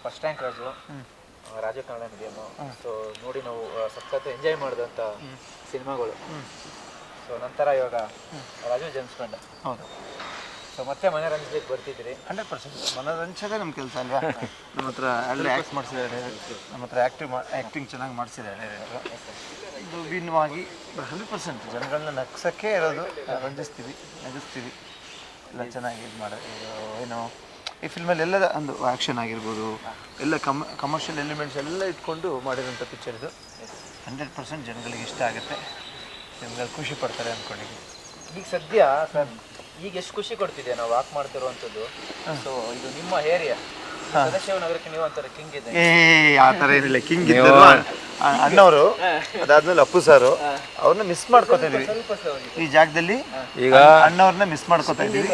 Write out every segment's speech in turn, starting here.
First rank Raju Kannada medium. So ನೋಡಿ ನಾವು ಸಖತ್ತು ಎಂಜಾಯ್ ಮಾಡಿದಂಥ ಸಿನಿಮಾಗಳು. ಸೊ ನಂತರ ಇವಾಗ ರಾಜು ಜನ್ಸ್ಕೊಂಡ. ಹೌದು. ಸೊ ಮತ್ತೆ ಮನೋರಂಜನೆಗೆ ಬರ್ತಿದ್ದೀರಿ. 100% ಮನೋರಂಜನೆ ನಮ್ಮ ಕೆಲಸ ಅಲ್ವಾ. ನಮ್ಮ ಹತ್ರ ಅಲ್ಲಿ ಆ್ಯಕ್ಟ್ ಮಾಡಿಸಿದ್ದಾರೆ, ನಮ್ಮ ಹತ್ರ ಆ್ಯಕ್ಟಿಂಗ್ ಚೆನ್ನಾಗಿ ಮಾಡಿಸಿದ್ದಾರೆ ಡೈರೆಕ್ಟ್ರು. ಇದು ಭಿನ್ನವಾಗಿ 100% ಜನಗಳನ್ನ ನಗ್ಸೋಕ್ಕೆ ಇರೋದು. ರಂಜಿಸ್ತೀವಿ, ನಗಿಸ್ತೀವಿ, ಎಲ್ಲ ಚೆನ್ನಾಗಿ ಇದು ಮಾಡೋದು. ಏನು ಈ ಫಿಲ್ಮಲ್ಲಿ ಎಲ್ಲ ಒಂದು ಆ್ಯಕ್ಷನ್ ಆಗಿರ್ಬೋದು, ಎಲ್ಲ ಕಮರ್ಷಿಯಲ್ ಎಲಿಮೆಂಟ್ಸ್ ಎಲ್ಲ ಇಟ್ಕೊಂಡು ಮಾಡಿರೋಂಥ ಪಿಕ್ಚರ್ ಇದು. 100% ಜನಗಳಿಗೆ ಇಷ್ಟ ಆಗುತ್ತೆ, ಜನಗಳು ಖುಷಿ ಪಡ್ತಾರೆ ಅಂದ್ಕೊಂಡಿದ್ದೀನಿ. ಈಗ ಸದ್ಯ ಸರ್ ಈಗ ಎಷ್ಟು ಖುಷಿ ಕೊಡ್ತಿದೆ ನಾವು ವಾಕ್ ಮಾಡ್ತಿರುವಂಥದ್ದು. ಸೊ ಇದು ನಿಮ್ಮ ಏರಿಯಾ ಸದಾಶಿವನಗರಕ್ಕೆ ನೀವು ಅಂತಾರೆ ಕಿಂಗ್ ಇದೆ. ಆ ಥರ ಏನಿಲ್ಲ, ಕಿಂಗ್ ಇದ್ದರು ಅಣ್ಣವರು. ಅದಾದ್ಮೇಲೆ ಅಪ್ಪು ಸಾರು ಅವ್ರನ್ನ ಮಿಸ್ ಮಾಡ್ಕೋತಾ ಇದೀವಿ ಈ ಜಾಗದಲ್ಲಿ. ಈಗ ಅಣ್ಣವ್ರನ್ನ ಮಿಸ್ ಮಾಡ್ಕೋತಾ ಇದೀವಿ.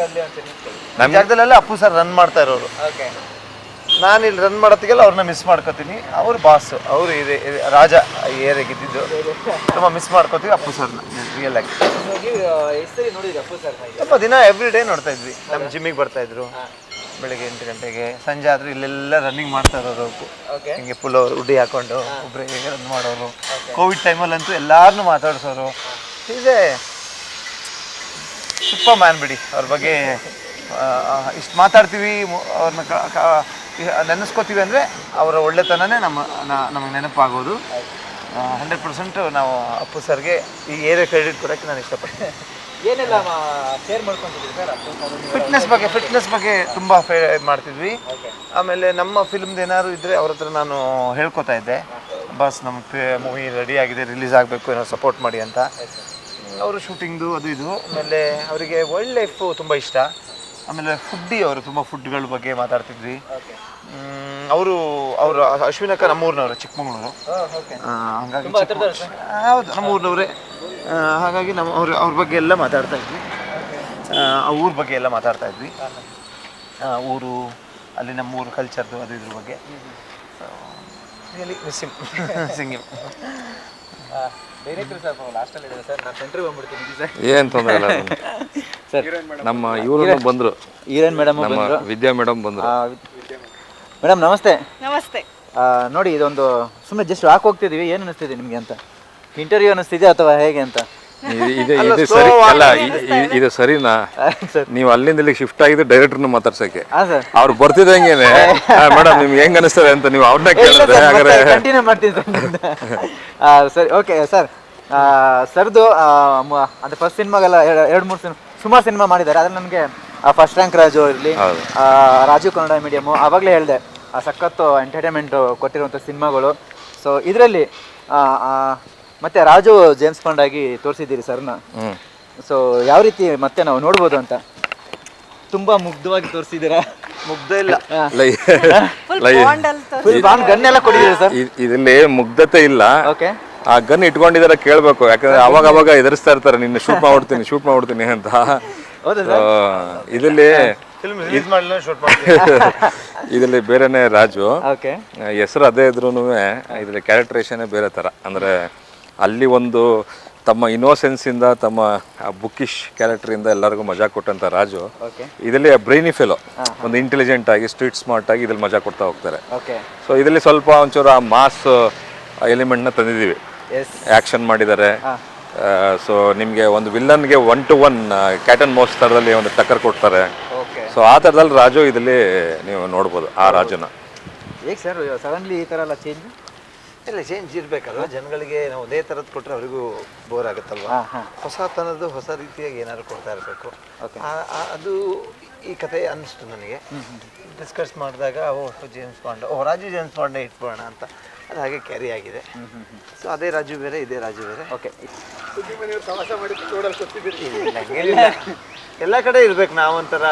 ನಮ್ಮ ಜಾಗದಲ್ಲೆಲ್ಲ ಅಪ್ಪು ಸರ್ ರನ್ ಮಾಡ್ತಾ ಇರೋರು. ನಾನು ಇಲ್ಲಿ ರನ್ ಮಾಡೋತ್ತಿಗೆಲ್ಲ ಅವ್ರನ್ನ ಮಿಸ್ ಮಾಡ್ಕೋತೀನಿ. ಅವ್ರ ಬಾಸ್ ಅವರು ಇದೆ ರಾಜ ಏರಿಯಾಗೆ ಇದ್ದಿದ್ದು. ತುಂಬ ಮಿಸ್ ಮಾಡ್ಕೋತೀವಿ ಅಪ್ಪು ಸರ್ನ ರಿಯಲ್ ಆಗಿ. ತುಂಬ ದಿನ ಎವ್ರಿ ಡೇ ನೋಡ್ತಾ ಇದ್ವಿ. ನಮ್ಮ ಜಿಮ್ಮಿಗೆ ಬರ್ತಾ ಇದ್ರು ಬೆಳಿಗ್ಗೆ 8 ಗಂಟೆಗೆ. ಸಂಜೆ ಆದರೂ ಇಲ್ಲೆಲ್ಲ ರನ್ನಿಂಗ್ ಮಾಡ್ತಾ ಇರೋರು. ಹಿಂಗೆ ಫುಲ್ ಅವರು ಉಡ್ಡಿ ಹಾಕೊಂಡು ಒಬ್ಬರೇ ರನ್ ಮಾಡೋರು. ಕೋವಿಡ್ ಟೈಮಲ್ಲಂತೂ ಎಲ್ಲಾರನ್ನೂ ಮಾತಾಡಿಸೋರು. ಇದೆ ಸೂಪರ್ ಮ್ಯಾನ್ ಬಿಡಿ. ಅವ್ರ ಬಗ್ಗೆ ಇಷ್ಟು ಮಾತಾಡ್ತೀವಿ, ಅವ್ರನ್ನ ನೆನೆಸ್ಕೋತೀವಿ ಅಂದರೆ ಅವರ ಒಳ್ಳೆತನನೇ ನಮಗೆ ನೆನಪಾಗೋದು. 100% ನಾವು ಅಪ್ಪು ಸರ್ಗೆ ಈ ಏರಿಯಾ ಕ್ರೆಡಿಟ್ ಕೊಡೋಕ್ಕೆ ನಾನು ಇಷ್ಟಪಡ್ತೀನಿ. ಏನೆಲ್ಲ ಶೇರ್ ಮಾಡ್ಕೊತಿದ್ವಿ ಸರ್? ಫಿಟ್ನೆಸ್ ಬಗ್ಗೆ ತುಂಬ ಮಾಡ್ತಿದ್ವಿ. ಆಮೇಲೆ ನಮ್ಮ ಫಿಲ್ಮ್ದು ಏನಾದ್ರು ಇದ್ದರೆ ಅವ್ರ ಹತ್ರ ನಾನು ಹೇಳ್ಕೊತಾ ಇದ್ದೆ, ಬಸ್ ನಮ್ಮ ಮೂವಿ ರೆಡಿ ಆಗಿದೆ, ರಿಲೀಸ್ ಆಗಬೇಕು, ಏನೋ ಸಪೋರ್ಟ್ ಮಾಡಿ ಅಂತ. ಅವರು ಶೂಟಿಂಗ್ದು ಅದು ಇದು. ಆಮೇಲೆ ಅವರಿಗೆ ವೈಲ್ಡ್ ಲೈಫು ತುಂಬ ಇಷ್ಟ. ಆಮೇಲೆ ಅವರು ತುಂಬ ಫುಡ್ಗಳ ಬಗ್ಗೆ ಮಾತಾಡ್ತಿದ್ವಿ. ಅವರು ಅಶ್ವಿನಕ್ಕ ನಮ್ಮೂರಿನವರು, ಚಿಕ್ಕಮಗಳೂರು. ಹಾಗಾಗಿ ಹೌದು, ನಮ್ಮೂರಿನವರೇ. ಹಾಗಾಗಿ ಅವ್ರ ಬಗ್ಗೆ ಎಲ್ಲ ಮಾತಾಡ್ತಾ ಇದ್ವಿ. ಆ ಊರ ಬಗ್ಗೆ ಎಲ್ಲ ಮಾತಾಡ್ತಾ ಇದ್ವಿ. ಊರು, ಅಲ್ಲಿ ನಮ್ಮೂರು ಕಲ್ಚರ್ದು ಅದು ಇದ್ರ ಬಗ್ಗೆ. Really missing. ಏನು ತೊಂದರೆ ಇಲ್ಲ ಸರ್. ನಮ್ಮ ಇವರು ಬಂದರು, ಹೀರೋಯಿನ್ ಮೇಡಮ್ ನಮ್ಮ ವಿದ್ಯಾ ಮೇಡಮ್ ಬಂದರು. ಮೇಡಮ್ ನಮಸ್ತೆ. ನಮಸ್ತೆ. ನೋಡಿ, ಇದೊಂದು ಸುಮ್ಮನೆ ಜಸ್ಟ್ ವಾಕ್ ಹೋಗ್ತಿದ್ದೀವಿ. ಏನು ಅನಿಸ್ತಿದೆ ನಿಮಗೆ ಅಂತ? ಇಂಟರ್ವ್ಯೂ ಅನಿಸ್ತಿದೆ ಅಥವಾ ಹೇಗೆ ಅಂತ? ಇದು ಸರಿ ಅಲ್ಲ, ಇದು ಸರಿನಾ? ನೀವು ಅಲ್ಲಿಂದ ಇಲ್ಲಿಗೆ ಶಿಫ್ಟ್ ಆಗಿದ್ದು ಡೈರೆಕ್ಟರ್ನ ಮಾತಾಡ್ಸಕ್ಕೆ. ಅವ್ರು ಬರ್ತಿದ್ದಂಗೆನೆ ಮೇಡಮ್ ನಿಮ್ಗೆ ಹೆಂಗ್ ಅನಿಸ್ತದೆ ಅಂತ ನೀವು ಅವ್ರನ್ನ ಕೇಳಿದ್ರೆ ಹಾಗಾದ್ರೆ ಕಂಟಿನ್ಯೂ ಮಾಡ್ತೀನಿ ಸರಿ. ಓಕೆ ಸರ್, ಸರ್ದು ಅಂದರೆ ಫಸ್ಟ್ ಸಿನಿಮಾಗೆಲ್ಲ 2-3 ಸಿನಿಮಾ ಸುಮಾರು ಸಿನಿಮಾ ಮಾಡಿದ್ದಾರೆ. ಅದ್ರಲ್ಲಿ ನನಗೆ ಫಸ್ಟ್ ರ್ಯಾಂಕ್ ರಾಜು ಇರಲಿ, ರಾಜು ಕನ್ನಡ ಮೀಡಿಯಮು, ಆವಾಗಲೇ ಹೇಳಿದೆ ಸಖತ್ತು ಎಂಟರ್ಟೈನ್ಮೆಂಟ್ ಕೊಟ್ಟಿರುವಂಥ ಸಿನಿಮಾಗಳು. ಸೊ ಇದರಲ್ಲಿ ಮತ್ತೆ ರಾಜು ಜೇಮ್ಸ್ ಬಾಂಡ್ ಆಗಿ ತೋರಿಸಿದ್ದೀರಿ ಸರ್ನ. ಸೊ ಯಾವ ರೀತಿ ಮತ್ತೆ ನಾವು ನೋಡ್ಬೋದು ಅಂತ? ತುಂಬಾ ಮುಗ್ಧವಾಗಿ ತೋರಿಸಿದ್ದೀರಾ. ಮುಗ್ಧ ಇಲ್ಲ, ಗನ್ ಎಲ್ಲ ಕೊಟ್ಟಿದ್ದೀರಾ ಸರ್? ಇದರಲ್ಲಿ ಮುಗ್ಧತೆ ಇಲ್ಲ. ಓಕೆ, ಆ ಗನ್ ಇಟ್ಕೊಂಡಿದಾರ ಕೇಳ್ಬೇಕು. ಯಾಕಂದ್ರೆ ಅವಾಗ ಎದುರಿಸ್ತಾ ಇರ್ತಾರೆ, ನಿನ್ನ ಶೂಟ್ ಮಾಡ್ಬಿಡ್ತೀನಿ ಅಂತ. ಇದರಲ್ಲಿ ಇದರಲ್ಲಿ ಬೇರೆನೆ ರಾಜು ಹೆಸರು ಅದೇ ಇದ್ರೂ ಇದ್ರಲ್ಲಿ ಕ್ಯಾರೆಕ್ಟರೇಷನ್ ಬೇರೆ ತರ. ಅಂದ್ರೆ ಅಲ್ಲಿ ಒಂದು ತಮ್ಮ ಇನ್ನೋಸೆನ್ಸ್ ಇಂದ, ತಮ್ಮ ಬುಕ್ಕಿಶ್ ಕ್ಯಾರೆಕ್ಟರ್ ಇಂದ ಎಲ್ಲರಿಗೂ ಮಜಾ ಕೊಟ್ಟಂತ ರಾಜು ಇದರಲ್ಲಿ ಬ್ರೈನಿ ಫೆಲೋ, ಒಂದು ಇಂಟೆಲಿಜೆಂಟ್ ಆಗಿ ಸ್ಟ್ರೀಟ್ ಸ್ಮಾರ್ಟ್ ಆಗಿ ಇದ್ರಲ್ಲಿ ಮಜಾ ಕೊಡ್ತಾ ಹೋಗ್ತಾರೆ. ಸೊ ಇದರಲ್ಲಿ ಸ್ವಲ್ಪ ಒಂಚೂರು ಆ ಮಾಸ್ ಎಲಿಮೆಂಟ್ನ ತಂದಿದ್ದೀವಿ. ಆ್ಯಕ್ಷನ್ ಮಾಡಿದ್ದಾರೆ. ಸೊ ನಿಮಗೆ ಒಂದು ವಿಲ್ಲನ್ಗೆ 1-to-1 ಕ್ಯಾಟ್ ಅಂಡ್ ಮೌಸ್ ಥರದಲ್ಲಿ ಒಂದು ಟಕ್ಕರ್ ಕೊಡ್ತಾರೆ. ಸೊ ಆ ಥರದಲ್ಲಿ ರಾಜು ಇದರಲ್ಲಿ ನೀವು ನೋಡ್ಬೋದು ಆ ರಾಜುನ. ಹೇಗೆ ಸರ್ ಸಡನ್ಲಿ ಈ ಥರ ಎಲ್ಲ ಚೇಂಜ್? ಇಲ್ಲ, ಚೇಂಜ್ ಇರಬೇಕಲ್ವ. ಜನಗಳಿಗೆ ನಾವು ಒಂದೇ ಥರದ್ದು ಕೊಟ್ಟರೆ ಅವರಿಗೂ ಬೋರ್ ಆಗುತ್ತಲ್ವ. ಹೊಸತನದ್ದು ಹೊಸ ರೀತಿಯಾಗಿ ಏನಾದ್ರು ಕೊಡ್ತಾ ಇರಬೇಕು. ಅದು ಈ ಕತೆ ಅನ್ನಿಸ್ತು ನನಗೆ. ಡಿಸ್ಕಸ್ ಮಾಡಿದಾಗ ಜೇಮ್ಸ್ ಬಾಂಡ್, ರಾಜು ಜೇಮ್ಸ್ ಬಾಂಡೇ ಇಟ್ಬೋಣ ಅಂತ. ಅದು ಹಾಗೆ ಕ್ಯಾರಿ ಆಗಿದೆ. ಸೊ ಅದೇ ರಾಜು ಬೇರೆ, ಇದೇ ರಾಜು ಬೇರೆ. ಓಕೆ, ಎಲ್ಲ ಕಡೆ ಇರ್ಬೇಕು. ನಾವೊಂಥರ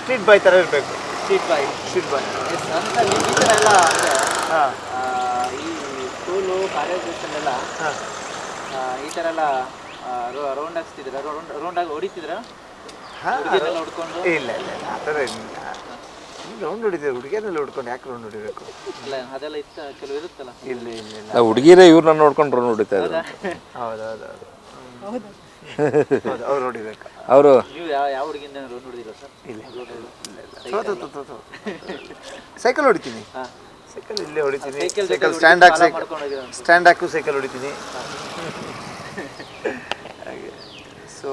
ಸ್ಟ್ರೀಟ್ ಬಾಯ್ ಥರ ಇರಬೇಕು. ಸ್ಟ್ರೀಟ್ ಬಾಯ್ ಈ ಥರ ಎಲ್ಲ ಈ ಸ್ಕೂಲು ಕಾಲೇಜಸ್ಸಲ್ಲೆಲ್ಲ ಈ ಥರ ಎಲ್ಲ ರೌಂಡ್ ಹಾಕ್ಸ್ತಿದ್ದೀರಾ? ರೌಂಡಾಗಿ ಹೊಡಿತಿದ್ದೀರಾ? ಹೊಡ್ಕೊಂಡು? ಇಲ್ಲ ಆ ಥರ ರೌಂಡ್ ಹೊಡಿತೀವಿ. ಹುಡುಗಿಯರೆಲ್ಲ ಹೊಡ್ಕೊಂಡು ಯಾಕೆ ರೌಂಡ್ ಹೊಡಿಬೇಕು? ಅಲ್ಲ, ಅದೆಲ್ಲ ಇತ್ತ ಕೆಲವು ಇರುತ್ತಲ್ಲ. ಇಲ್ಲ ಹುಡುಗಿರೇ ಇವ್ರನ್ನ ನೋಡ್ಕೊಂಡು ರೌಂಡ್ ಹೊಡಿತಾ ಇದ್ದಾರೆ. ಹೌದು. ಅವ್ರು ಹೊಡಿಬೇಕು. ಅವರು ನೀವು ಯಾವ ಹುಡುಗಿಂದ ನೋಡಿದಿಲ್ಲ ಸರ್? ಸೈಕಲ್ ಹೊಡಿತೀನಿ, ಸೈಕಲ್ ಇಲ್ಲೇ ಹೊಡಿತೀನಿ, ಸೈಕಲ್ ಸ್ಟ್ಯಾಂಡ್ ಹಾಕು ಸೈಕಲ್ ಹೊಡಿತೀನಿ. ಹಾಗೆ ಸೊ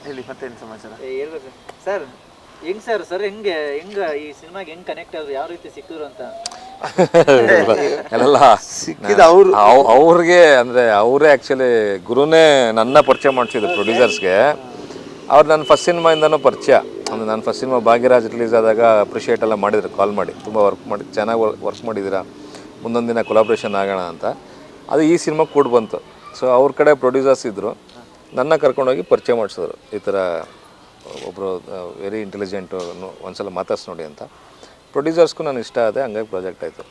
ಹೇಳಿ ಮತ್ತೇನು ಸಮಾಚಾರ? ಹೇಳ್ಬೇಕು ಸರ್. ಹೆಂಗ್ ಸರ್ ಹೆಂಗ ಈ ಸಿನಿಮಾಗೆ ಹೆಂಗ್ ಕನೆಕ್ಟ್ ಆದ್ರು, ಯಾವ ರೀತಿ ಸಿಕ್ಕಿದ್ರು ಅಂತ? ಎಲ್ಲ ಸಿಕ್ಕಿದ ಅವ್ರಿಗೆ ಅಂದರೆ ಅವರೇ ಆ್ಯಕ್ಚುಲಿ ಗುರುನೇ ನನ್ನ ಪರಿಚಯ ಮಾಡಿಸಿದ್ರು ಪ್ರೊಡ್ಯೂಸರ್ಸ್ಗೆ. ಅವ್ರು ನನ್ನ ಫಸ್ಟ್ ಸಿನಿಮಾಯಿಂದನೂ ಪರಿಚಯ. ಅಂದರೆ ನಾನು ಫಸ್ಟ್ ಸಿನಿಮಾ ಭಾಗ್ಯರಾಜ್ ರಿಲೀಸ್ ಆದಾಗ ಅಪ್ರಿಷಿಯೇಟ್ ಎಲ್ಲ ಮಾಡಿದ್ರು, ಕಾಲ್ ಮಾಡಿ ತುಂಬ ಚೆನ್ನಾಗಿ ವರ್ಕ್ ಮಾಡಿದ್ದೀರಾ, ಮುಂದೊಂದು ದಿನ ಕೊಲಾಬ್ರೇಷನ್ ಆಗೋಣ ಅಂತ. ಅದು ಈ ಸಿನಿಮಾ ಕೂಡ ಬಂತು. ಸೊ ಅವ್ರ ಕಡೆ ಪ್ರೊಡ್ಯೂಸರ್ಸ್ ಇದ್ದರು, ನನ್ನ ಕರ್ಕೊಂಡೋಗಿ ಪರಿಚಯ ಮಾಡಿಸಿದ್ರು. ಈ ಥರ ಒಬ್ಬರು ವೆರಿ ಇಂಟೆಲಿಜೆಂಟು, ಒಂದ್ಸಲ ಮಾತಾಡ್ಸಿ ನೋಡಿ ಅಂತ. ಪ್ರೊಡ್ಯೂಸರ್ಸ್ಗೂ ನಾನು ಇಷ್ಟ ಆದೆ, ಹಂಗಾಗಿ ಪ್ರಾಜೆಕ್ಟ್ ಆಯಿತು.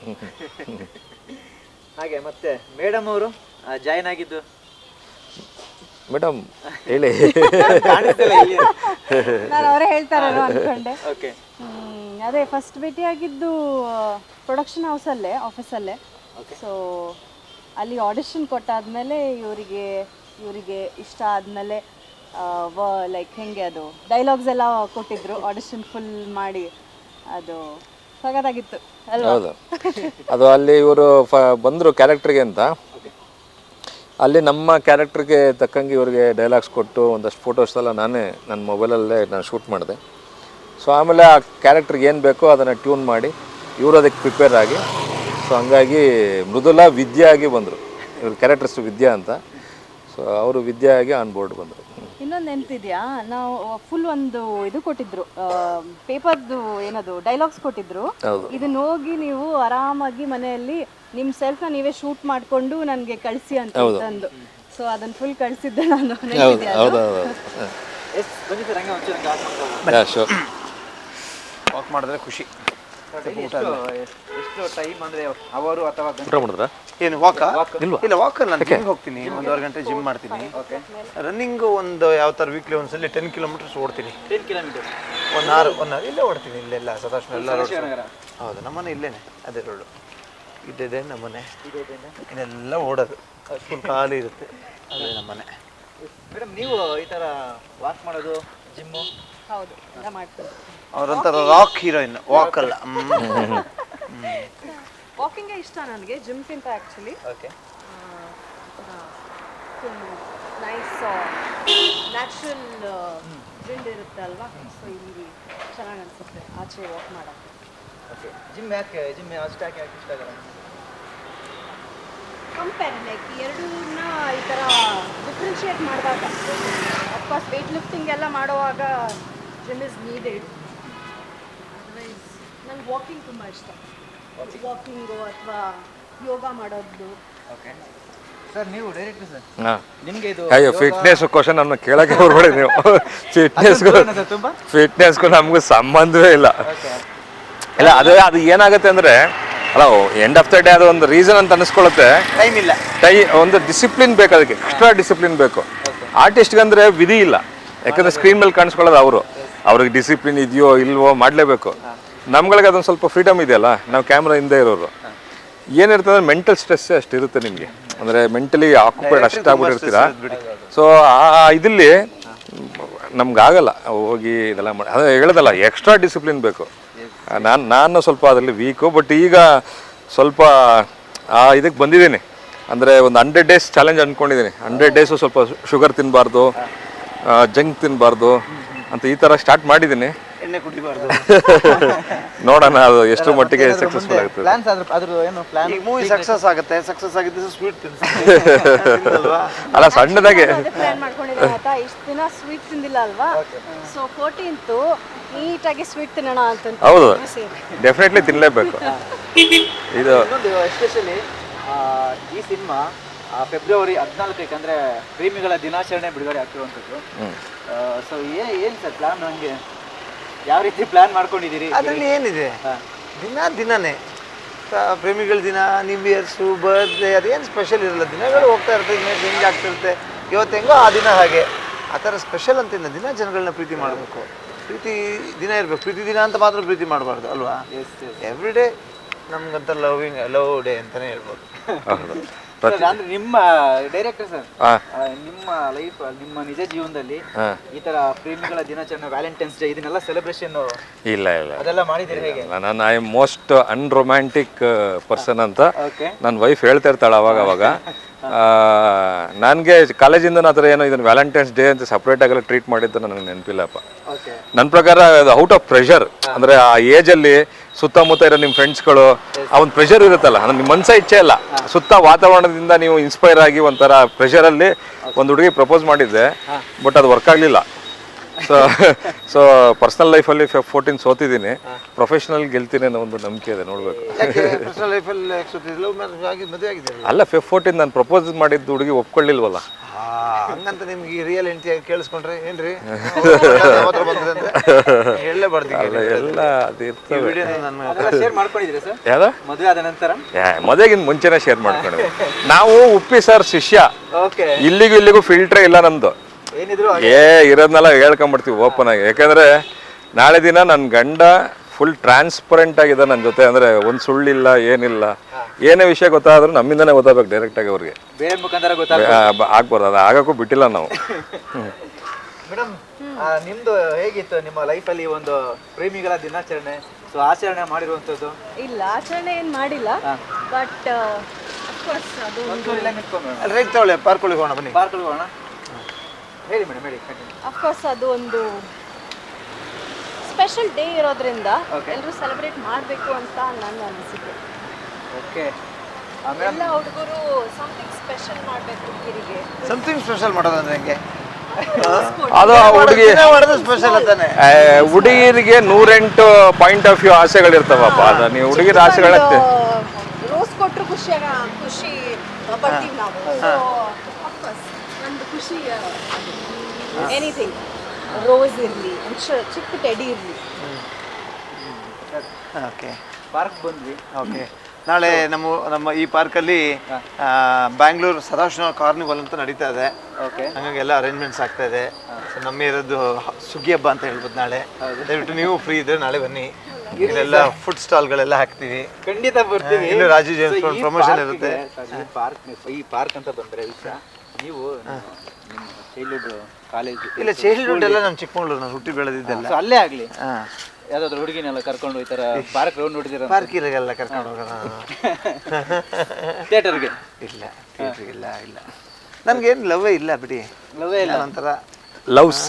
ಹಾಗೆ ಮತ್ತೆ ಮೇಡಮ್ ಅವರು ಜಾಯ್ನ್ ಆಗಿದ್ದು ಮೇಡಮ್ ಹೇಳಿ. ನಾನು ಅವರೇ ಹೇಳ್ತಾರೇನೋ ಅಂದ್ಕೊಂಡೆ. ಓಕೆ. ಅದೇ ಫಸ್ಟ್ ಭೇಟಿ ಆಗಿದ್ದು ಪ್ರೊಡಕ್ಷನ್ ಹೌಸಲ್ಲೇ, ಆಫೀಸಲ್ಲೇ. ಸೊ ಅಲ್ಲಿ ಆಡಿಷನ್ ಕೊಟ್ಟಾದ್ಮೇಲೆ ಇವರಿಗೆ ಇಷ್ಟ ಆದಮೇಲೆ ಲೈಕ್ ಹೆಂಗೆ ಅದು ಡೈಲಾಗ್ಸ್ ಎಲ್ಲ ಕೊಟ್ಟಿದ್ರು, ಆಡಿಷನ್ ಫುಲ್ ಮಾಡಿ. ಅದು ಸಗದಾಗಿತ್ತು ಅಲ್ವಾ? ಹೌದು, ಅದು ಅಲ್ಲಿ ಇವರು ಬಂದರು ಕ್ಯಾರೆಕ್ಟ್ರಿಗೆ ಅಂತ. ಅಲ್ಲಿ ನಮ್ಮ ಕ್ಯಾರೆಕ್ಟ್ರಿಗೆ ತಕ್ಕಂಗೆ ಇವರಿಗೆ ಡೈಲಾಗ್ಸ್ ಕೊಟ್ಟು ಒಂದಷ್ಟು ಫೋಟೋಸ್ ಎಲ್ಲ ನಾನೇ ನನ್ನ ಮೊಬೈಲಲ್ಲೇ ನಾನು ಶೂಟ್ ಮಾಡಿದೆ. ಸೊ ಆಮೇಲೆ ಆ ಕ್ಯಾರೆಕ್ಟ್ರಿಗೆ ಏನು ಬೇಕೋ ಅದನ್ನು ಟ್ಯೂನ್ ಮಾಡಿ ಇವರು ಅದಕ್ಕೆ ಪ್ರಿಪೇರ್ ಆಗಿ, ಸೊ ಹಂಗಾಗಿ ಮೃದುಲಾ ವಿದ್ಯಾ ಆಗಿ ಬಂದರು. ಇವ್ರ ಕ್ಯಾರೆಕ್ಟರ್ಸ್ ವಿದ್ಯಾ ಅಂತ. ಸೊ ಅವರು ವಿದ್ಯಾ ಆಗಿ ಆನ್ ಬೋರ್ಡ್ ಬಂದರು. ಇನ್ನೊಂದು ನೆನಪಿದೆಯಾ, ನಾವು ಫುಲ್ ಒಂದು ಇದು ಕೊಟ್ಟಿದ್ರು, ಪೇಪರ್ದು ಏನದು ಡೈಲಾಗ್ಸ್ ಕೊಟ್ಟಿದ್ರು. ಇದನ್ನ ಹೋಗಿ ನೀವು ಆರಾಮಾಗಿ ಮನೆಯಲ್ಲಿ ನಿಮ್ಮ ಸೆಲ್ಫ್ನ ನೀವೇ ಶೂಟ್ ಮಾಡಿಕೊಂಡು ನನಗೆ ಕಳಿಸಿ ಅಂತ ತಂದು. ಸೊ ಅದನ್ನ ಫುಲ್ ಕಳಿಸಿದ್ದೆ ನಾನು. ವಾಕ್ ಮಾಡಿದ್ರೆ ಖುಷಿ. ಎಷ್ಟು ಟೈಮ್ ಅಂದ್ರೆ ಅವರು ಅಥವಾ ಏನು ವಾಕ ಇಲ್ಲ, ವಾಕಲ್ಲಿ ನಾನು ಜಿಮ್ಗೆ ಹೋಗ್ತೀನಿ, 1.5 ಗಂಟೆ ಜಿಮ್ ಮಾಡ್ತೀನಿ. ರನ್ನಿಂಗು ಒಂದು ಯಾವ ಥರ ವೀಕ್ಲಿ ಒಂದ್ಸಲಿ 10 ಕಿಲೋಮೀಟರ್ಸ್ ಓಡ್ತೀನಿ. 10 ಕಿಲೋಮೀಟರ್ ಒನ್ ಅವರ್ ಇಲ್ಲೇ ಓಡ್ತೀನಿ. ಇಲ್ಲೆಲ್ಲ ಸದಾಶಿವ ಎಲ್ಲ ರೋಡ್. ಹೌದು, ನಮ್ಮನೆ ಇಲ್ಲೇನೆ, ಅದೇ ರೋಡು ಇದ್ದಿದೆ ನಮ್ಮನೆ. ಇನ್ನೆಲ್ಲ ಓಡೋದು ಫುಲ್ ಖಾಲಿ ಇರುತ್ತೆ, ಅದೇ ನಮ್ಮನೆ. ಮೇಡಮ್ ನೀವು ಈ ಥರ ವಾಕ್ ಮಾಡೋದು, ಜಿಮ್ಮು? ಹೌದು, ಎಲ್ಲ ಮಾಡ್ತೀನಿ. ಅವರೊಂಥರ ರಾಕ್ ಹೀರೋಯಿನ್, ವಾಕ್ ಅಲ್ಲ. ವಾಕಿಂಗೇ ಇಷ್ಟ ನನಗೆ ಜಿಮ್ಗಿಂತ actually. Okay. Nice natural wind ಇರುತ್ತೆ ಅಲ್ವಾ? ಸೊ ಇಲ್ಲಿ ಚೆನ್ನಾಗಿ ಅನಿಸುತ್ತೆ ಆಚೆ ವಾಕ್ ಮಾಡೋಕ್ಕೆ. ಓಕೆ. ಜಿಮ್ ಅಷ್ಟಾಗಿ ಇಷ್ಟ ಆಗಲ್ಲ? ಕಂಪೇರ್ ಲೈಕ್ ಎರಡೂನ್ನ ಈ ಥರ ಡಿಫ್ರೆನ್ಷಿಯೇಟ್ ಮಾಡಿದಾಗ, ಅಫ್ಕೋರ್ಸ್ ವೆಯ್ಟ್ ಲಿಫ್ಟಿಂಗ್ ಎಲ್ಲ ಮಾಡುವಾಗ ಜಿಮ್ ಇಸ್ ನೀಡೆಡ್. ಅದರ್ವೈಸ್ ನಂಗೆ ವಾಕಿಂಗ್ ತುಂಬ ಇಷ್ಟ. ವಾಕಿಂಗು ಅಥವಾ ಯೋಗ ಮಾಡೋದು. ಓಕೆ ಸರ್, ನೀವು ಡೈರೆಕ್ಟ್ ಸರ್, ನಿಮಗೆ ಇದು ಅಯ್ಯೋ ಫಿಟ್ನೆಸ್ ಕ್ವಶನ್ ನಮ್ಮನ್ನ ಕೇಳಕ್ಕೆ ಬರ್ಬೇಡಿ ನೀವು. ಫಿಟ್ನೆಸ್ಗೂ ನಮಗೂ ಸಂಬಂಧವೇ ಇಲ್ಲ. ಇಲ್ಲ, ಅದು ಏನಾಗುತ್ತೆ ಅಂದರೆ, ಅಲ್ಲ, ಎಂಡ್ ಆಫ್ ದ ಡೇ ಅದು ಒಂದು ರೀಸನ್ ಅಂತ ಅನಿಸ್ಕೊಳ್ಳುತ್ತೆ. ಟೈಮ್ ಇಲ್ಲ, ಒಂದು ಡಿಸಿಪ್ಲಿನ್ ಬೇಕು, ಅದಕ್ಕೆ ಎಕ್ಸ್ಟ್ರಾ ಡಿಸಿಪ್ಲಿನ್ ಬೇಕು. ಆರ್ಟಿಸ್ಟ್ಗಂದ್ರೆ ವಿಧಿ ಇಲ್ಲ, ಯಾಕಂದರೆ ಸ್ಕ್ರೀನ್ ಮೇಲೆ ಕಾಣಿಸ್ಕೊಳ್ಳೋದು ಅವ್ರಿಗೆ ಡಿಸಿಪ್ಲಿನ್ ಇದೆಯೋ ಇಲ್ವೋ ಮಾಡಲೇಬೇಕು. ನಮ್ಗಳಿಗೆ ಅದೊಂದು ಸ್ವಲ್ಪ ಫ್ರೀಡಮ್ ಇದೆಯಲ್ಲ, ನಾವು ಕ್ಯಾಮ್ರಾ ಹಿಂದೆ ಇರೋರು. ಏನಿರ್ತದೆ ಮೆಂಟಲ್ ಸ್ಟ್ರೆಸ್ ಅಷ್ಟು ಇರುತ್ತೆ ನಿಮಗೆ, ಅಂದರೆ ಮೆಂಟಲಿ ಆಕ್ಯುಪೈಡ್ ಅಷ್ಟಾಗ್ಬಿಟ್ಟಿರ್ತೀರ. ಸೊ ಆ ಇದಲ್ಲಿ ನಮ್ಗಾಗಲ್ಲ ಹೋಗಿ ಇದೆಲ್ಲ ಮಾಡಿ. ಅದು ಹೇಳೋದಲ್ಲ, ಎಕ್ಸ್ಟ್ರಾ ಡಿಸಿಪ್ಲಿನ್ ಬೇಕು. ನಾನು ಸ್ವಲ್ಪ ಅದರಲ್ಲಿ ವೀಕು. ಬಟ್ ಈಗ ಸ್ವಲ್ಪ ಇದಕ್ಕೆ ಬಂದಿದ್ದೀನಿ. ಅಂದರೆ ಒಂದು 100 days ಚಾಲೆಂಜ್ ಅಂದ್ಕೊಂಡಿದ್ದೀನಿ. 100 days ಸ್ವಲ್ಪ ಶುಗರ್ ತಿನ್ನಬಾರ್ದು, ಜಂಕ್ ತಿನ್ನಬಾರ್ದು ಅಂತ ಈ ಥರ ಸ್ಟಾರ್ಟ್ ಮಾಡಿದ್ದೀನಿ. ಎಣ್ಣೆ ಕುಡಿಬಾರ್ದು. ನೋಡೋಣ ಅದು ಎಷ್ಟು ಮಟ್ಟಿಗೆ ಸಕ್ಸಸ್ಫುಲ್ ಆಗುತ್ತೆ. ಪ್ಲಾನ್ಸ್ ಅದ್ರ ಏನು ಪ್ಲಾನ್? ಈ ಮೂವಿ ಸಕ್ಸಸ್ ಆಗುತ್ತೆ, ಸಕ್ಸಸ್ ಆಗಿದ್ದು ಸ್ವೀಟ್ ತಿನ್ನಿಸ್ತೀವಿ ಅಲ್ಲ, ಸಣ್ಣದಾಗೆ ಪ್ಲಾನ್ ಮಾಡ್ಕೊಂಡಿದ್ದೀನಿ ಆಯ್ತಾ. ಇಷ್ಟು ದಿನ ಸ್ವೀಟ್ ತಿಂದಿಲ್ಲ ಅಲ್ವಾ? ಸೊ 14th ನೀಟಾಗಿ ಸ್ವೀಟ್ ತಿನ್ನೋಣ ಅಂತ. ಹೌದು, ಡೆಫಿನೆಟ್ಲಿ ತಿನ್ನಲೇಬೇಕು. ಇದು ಇನ್ನೊಂದು ಎಸ್ಪೆಷಲಿ ಈ ಸಿನಿಮಾ ಫೆಬ್ರವರಿ 14ಕ್ಕೆ ಅಂದರೆ ಪ್ರೇಮಿಗಳ ದಿನಾಚರಣೆ ಬಿಡುಗಡೆ ಆಗ್ತಿರುವಂಥದ್ದು. ಸೊ ಏನು ಸರ್ ಪ್ಲಾನ್? ನನಗೆ ಯಾವ ರೀತಿ ಪ್ಲಾನ್ ಮಾಡ್ಕೊಂಡಿದ್ದೀರಿ? ಅದರಲ್ಲಿ ಏನಿದೆ, ದಿನನೇ ಪ್ರೇಮಿಗಳ ದಿನ, ನ್ಯೂ ಇಯರ್ಸು, ಬರ್ತ್ಡೇ, ಅದೇನು ಸ್ಪೆಷಲ್ ಇರಲ್ಲ. ದಿನಗಳು ಹೋಗ್ತಾ ಇರ್ತದೆ, ಚೇಂಜ್ ಆಗ್ತಿರುತ್ತೆ. ಇವತ್ತು ಹೆಂಗೋ ಆ ದಿನ ಹಾಗೆ, ಆ ಥರ ಸ್ಪೆಷಲ್ ಅಂತಿಲ್ಲ. ದಿನ ಜನಗಳನ್ನ ಪ್ರೀತಿ ಮಾಡಬೇಕು, ಪ್ರೀತಿ ದಿನ ಇರಬೇಕು. ಪ್ರೀತಿ ದಿನ ಅಂತ ಮಾತ್ರ ಪ್ರೀತಿ ಮಾಡಬಾರ್ದು ಅಲ್ವಾ? ಎವ್ರಿ ಡೇ ನಮ್ಗಂತ ಲವ್ ಡೇ ಅಂತಲೇ ಹೇಳ್ಬೋದು. ಅಂದ್ರೆ ನಿಮ್ಮ ಡೈರೆಕ್ಟರ್ ಸರ್, ಹಾ. ನಿಮ್ಮ ಲೈಫ್, ನಿಮ್ಮ ನಿಜ ಜೀವನದಲ್ಲಿ ಹಾ. ಈ ತರ ಪ್ರೇಮಿಗಳ ದಿನಾಚರಣೆ, ವ್ಯಾಲೆಂಟೈನ್ಸ್ ಡೇ ಇದನ್ನೆಲ್ಲ ಸೆಲೆಬ್ರೇಷನ್ ಇಲ್ಲ ಇಲ್ಲ ಅದೆಲ್ಲ ಮಾಡಿದ್ದೀರಿ ಹೇಗೆ? ನಾನು I am most unromantic person ಅಂತ ಓಕೆ. ನನ್ನ ವೈಫ್ ಹೇಳ್ತಾ ಇರ್ತಾಳೆ ಅವಾಗ. ನನಗೆ ಕಾಲೇಜಿಂದ ಆ ಥರ ಏನೋ ಇದನ್ನು ವ್ಯಾಲೆಂಟೈನ್ಸ್ ಡೇ ಅಂತ ಸಪ್ರೇಟ್ ಆಗೆಲ್ಲ ಟ್ರೀಟ್ ಮಾಡಿದ್ದು ನನಗೆ ನೆನಪಿಲ್ಲಪ್ಪ. ಓಕೆ. ನನ್ನ ಪ್ರಕಾರ ಔಟ್ ಆಫ್ ಪ್ರೆಷರ್, ಅಂದರೆ ಆ ಏಜಲ್ಲಿ ಸುತ್ತಮುತ್ತ ಇರೋ ನಿಮ್ಮ ಫ್ರೆಂಡ್ಸ್ಗಳು ಆ ಒಂದು ಪ್ರೆಷರ್ ಇರುತ್ತಲ್ಲ, ನಿಮ್ಮ ಮನಸ್ಸ ಇಚ್ಛೆ ಅಲ್ಲ, ಸುತ್ತ ವಾತಾವರಣದಿಂದ ನೀವು ಇನ್ಸ್ಪೈರ್ ಆಗಿ ಒಂಥರ ಪ್ರೆಷರಲ್ಲಿ ಒಂದು ಹುಡುಗಿ ಪ್ರಪೋಸ್ ಮಾಡಿದ್ದೆ, ಬಟ್ ಅದು ವರ್ಕ್ ಆಗಲಿಲ್ಲ. ಸೊ ಪರ್ಸನಲ್ ಲೈಫಲ್ಲಿ 14 ಸೋತಿದ್ದೀನಿ, ಪ್ರೊಫೆಷನಲ್ ಗೆಲ್ತೀನಿ ಅನ್ನೋ ಒಂದು ನಂಬಿಕೆ ಇದೆ, ನೋಡಬೇಕು. ಪರ್ಸನಲ್ ಲೈಫಲ್ಲಿ ಮದುವೆ ಆಗಿದೆ ಅಲ್ಲ 14 ನಾನು ಪ್ರಪೋಸ್ ಮಾಡಿದ್ದು ಹುಡುಗಿ ಒಪ್ಕೊಳ್ಳಿಲ್ವಲ್ಲ. ಹಂಗಂತ ನಿಮ್ಗೆ ರಿಯಲ್ ಎಂಟಿ ಕೇಳಿಸ್ಕೊಂಡ್ರೆ ಏನ್ರಿ ಹೇಳಲೇಬಾರ್ದು. ಎಲ್ಲ ಅದು ಇರ್ತವೆ. ಶೇರ್ ಮಾಡ್ಕೊಂಡಿದ್ದೀರಾ ಸರ್ ಯಾವ್ದು ಮದುವೆ ಆದ ನಂತರ? ಮದುವೆಗಿಂತ ಮುಂಚೆನೇ ಶೇರ್ ಮಾಡ್ಕೊಂಡಿದ್ವಿ ನಾವು. ಉಪ್ಪಿ ಸರ್ ಶಿಷ್ಯ, ಓಕೆ. ಇಲ್ಲಿಗೂ ಫಿಲ್ಟ್ರೇ ಇಲ್ಲ ನಮ್ದು. ಏನಿದ್ರು ಇರೋದ್ನೆಲ್ಲ ಹೇಳ್ಕೊಂಡ್ಬಿಡ್ತೀವಿ ಓಪನ್ ಆಗಿ. ಯಾಕಂದ್ರೆ ನಾಳೆ ದಿನ ನನ್ನ ಗಂಡ ಫುಲ್ ಟ್ರಾನ್ಸ್ಪರೆಂಟ್ ಆಗಿದೆ ನನ್ನ ಜೊತೆ, ಅಂದ್ರೆ ಒಂದು ಸುಳ್ಳಿಲ್ಲ, ಏನಿಲ್ಲ. ಏನೇ ವಿಷಯ ಗೊತ್ತಾದ್ರೂ ನಮ್ಮಿಂದನೇ ಗೊತ್ತಾಗಬೇಕು ಡೈರೆಕ್ಟ್ ಆಗಿ ಅವ್ರಿಗೆ, ಬೇರೆ ಮುಖಾಂತರ ಗೊತ್ತಾಗ ಆಗ್ಬಾರ್ದು. ಅದು ಆಗಕ್ಕೂ ಬಿಟ್ಟಿಲ್ಲ ನಾವು. ಮೇಡಮ್, ನಿಮ್ದು ಹೇಗಿತ್ತು ನಿಮ್ಮ ಲೈಫಲ್ಲಿ ಒಂದು ಪ್ರೇಮಿಗಳ ದಿನಾಚರಣೆ, ಸೊ ಆಚರಣೆ ಮಾಡಿರುವಂಥದ್ದು? ಇಲ್ಲ, ಆಚರಣೆ ಏನು ಮಾಡಿಲ್ಲ, ಬಟ್ ಅಫ್ಕೋರ್ಸ್ ಅದು ಅಲ್ಲಿ ರೈಟ್ ತಗೊಳ್ಳಿ, ಪಾರ್ಕ್ ಹೋಗೋಣ ಬನ್ನಿ. ಪಾರ್ಕ್ ಹೋಗೋಣ. ಹೇಳಿ ಮೇಡಮ್, ಹೇಳಿ. ಅಫ್ಕೋರ್ಸ್ ಅದು ಒಂದು ಸ್ಪೆಷಲ್ ಡೇ ಇರೋದ್ರಿಂದ ಎಲ್ಲರೂ ಸೆಲೆಬ್ರೇಟ್ ಮಾಡಬೇಕು ಅಂತ ನನ್ನ ಅನಿಸಿಕೆ. ಓಕೆ. ಎಲ್ಲ ಹುಡುಗರು ಸಮಥಿಂಗ್ ಸ್ಪೆಷಲ್ ಮಾಡಬೇಕು ಹುಡುಗಿರಿಗೆ. ಸಮಥಿಂಗ್ ಸ್ಪೆಷಲ್ ಮಾಡೋದಂದ್ರೆ ಹೆಂಗೆ? ಅದು ಹುಡುಗಿ ಸ್ಪೆಷಲ್ ಅಂತಾನೆ. ಹುಡುಗಿರಿಗೆ 108 ಪಾಯಿಂಟ್ ಆಫ್ ವ್ಯೂ ಆಸೆಗಳಿರ್ತಾವಪ್ಪ. ಅದು ನೀವು ಹುಡುಗಿರ ಆಸೆಗಳತ್ತೆ. ರೋಸ್ ಕೊಟ್ಟರು ಖುಷಿ ಬರ್ತೀವಿ ನಾವು. ಅಫ್ಕೋರ್ಸ್ ಒಂದು ಖುಷಿ, ಎನಿಥಿಂಗ್, ರೋಸ್ ಇರಲಿ, ಚಿಕ್ಕ ಟೆಡಿ ಇರಲಿ. ಓಕೆ, ಪಾರ್ಕ್ ಬಂದ್ವಿ. ಓಕೆ. ನಾಳೆ ನಮ್ಮ ಈ ಪಾರ್ಕಲ್ಲಿ ಬ್ಯಾಂಗ್ಳೂರು ಸದಾಶಿವ ಕಾರ್ನಿವಲ್ ಅಂತ ನಡೀತಾ ಇದೆ. ಓಕೆ. ಹಾಗಾಗಿ ಎಲ್ಲ ಅರೇಂಜ್ಮೆಂಟ್ಸ್ ಆಗ್ತಾ ಇದೆ. ನಮ್ಮ ಇರೋದು ಸುಗ್ಗಿ ಹಬ್ಬ ಅಂತ ಹೇಳ್ಬೋದು ನಾಳೆ. ದಯವಿಟ್ಟು ನೀವು ಫ್ರೀ ಇದ್ರೆ ನಾಳೆ ಬನ್ನಿ. ಇಲ್ಲೆಲ್ಲ ಫುಡ್ ಸ್ಟಾಲ್ಗಳೆಲ್ಲ ಹಾಕ್ತೀವಿ. ಖಂಡಿತ ಬರ್ತೀವಿ. ಇನ್ನು ರಾಜು ಜೇಮ್ಸ್ ಪ್ರಮೋಷನ್ ಇರುತ್ತೆ. ಈ ಪಾರ್ಕ್ ಅಂತ ಬಂದ್ರೆ ವಿಷಯ, ನೀವು ಚೈಲ್ಡ್ಹುಡ್ ಕಾಲೇಜ್ ಇಲ್ಲ, ಚೈಲ್ಡ್ಹುಡ್ ಎಲ್ಲ ನಮ್ಮ ಚಿಕ್ಕಮಗಳೂರು, ನಾನು ಹುಟ್ಟಿ ಬೆಳೆದಿದ್ದೆಲ್ಲ ಅಲ್ಲೇ ಆಗ್ಲಿ. ಯಾವ್ದಾದ್ರು ಹುಡುಗಿನೆಲ್ಲ ಕರ್ಕೊಂಡು ಈ ತರ ಪಾರ್ಕ್ ರೌಂಡ್ ನೋಡಿದಿರ? ಪಾರ್ಕಿಗೆಲ್ಲ ಕರ್ಕೊಂಡು ಹೋಗೋಣ. ಥಿಯೇಟರ್ಗೆ ಇಲ್ಲ, ಥಿಯೇಟರ್ಗಿಲ್ಲ, ಇಲ್ಲ. ನನ್ಗೇನು ಲವ್ವೇ ಇಲ್ಲ ಬಿಡಿ. ಲವ್ವೇ ಇಲ್ಲ, ಒಂಥರ ಲವ್ಸ್